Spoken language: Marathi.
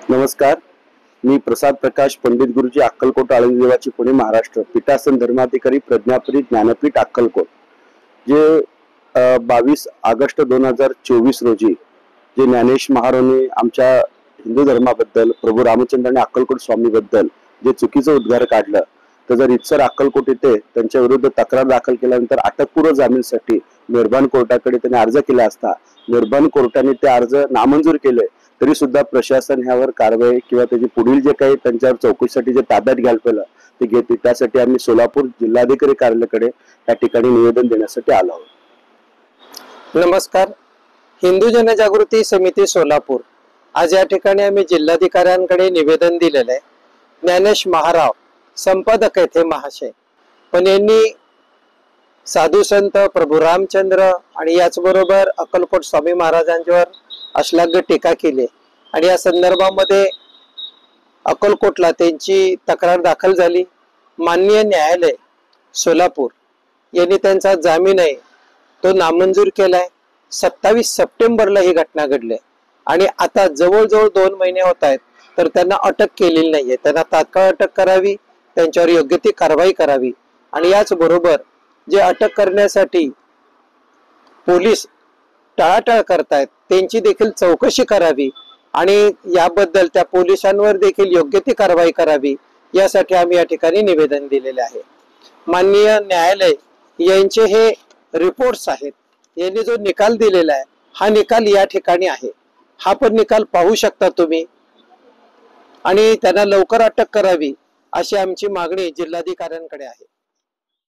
नमस्कार, मी प्रसाद प्रकाश पंडित गुरुजी अक्कलकोट आळंदी देवाची पुणे महाराष्ट्र पीठासन धर्माधिकारी प्रज्ञापरी ज्ञानपीठ अक्कलकोट जे 22 ऑगस्ट 2024 रोजी जे ज्ञानेश महाराजांनी आमच्या हिंदू धर्माबद्दल प्रभू रामचंद्र आणि अक्कलकोट स्वामी बद्दल जे चुकीचं उद्गार काढलं त्याचा रितसर अक्कलकोट येथे त्यांच्या विरुद्ध तक्रार दाखल केल्यानंतर अटकपूर्व जामीनसाठी मेहरबान कोर्टाकडे त्यांनी अर्ज केला असता मेहरबान कोर्टाने ते अर्ज नामंजूर केले तरी सुद्धा प्रशासन ह्यावर कारवाई किंवा त्याची पुढील जे काही त्यांच्यावर चौकशीसाठी जे ताब्यात घ्यायला पाहिलं ते घेते। त्यासाठी आम्ही सोलापूर जिल्हाधिकारी कार्यालयाकडे या ठिकाणी निवेदन देण्यासाठी आलो आहोत। नमस्कार, हिंदू जनजागृती समिती सोलापूर आज या ठिकाणी आम्ही जिल्हाधिकाऱ्यांकडे निवेदन दिलेलं आहे। ज्ञानेश महाराव संपादक येथे महाशय पण यांनी साधू संत प्रभू रामचंद्र आणि याचबरोबर अक्कलकोट स्वामी महाराजांच्यावर अश्लाघ्य टीका केली आणि या संदर्भामध्ये अक्कलकोटला त्यांची तक्रार दाखल झाली। माननीय न्यायालय सोलापूर यांनी त्यांचा जामीन आहे तो नामंजूर केलाय। 27 सप्टेंबरला ही घटना घडली आणि आता जवळजवळ 2 महिने होत आहेत तर त्यांना अटक केलेली नाहीये। त्यांना तात्काळ अटक करावी, त्यांच्यावर योग्य ती कारवाई करावी आणि याच बरोबर जे अटक करण्यासाठी पोलीस टाळाटाळ करतायत त्यांची देखील चौकशी करावी आणि याबद्दल त्या पोलिसांवर देखील योग्य ती कारवाई करावी यासाठी आम्ही या ठिकाणी निवेदन दिलेले आहे। माननीय न्यायालय यांचे हे रिपोर्ट्स आहेत, यांनी जो निकाल दिलेला आहे हा निकाल या ठिकाणी आहे, हा पण निकाल पाहू शकता तुम्ही आणि त्यांना लवकर अटक करावी अशी आमची मागणी जिल्हाधिकाऱ्यांकडे आहे।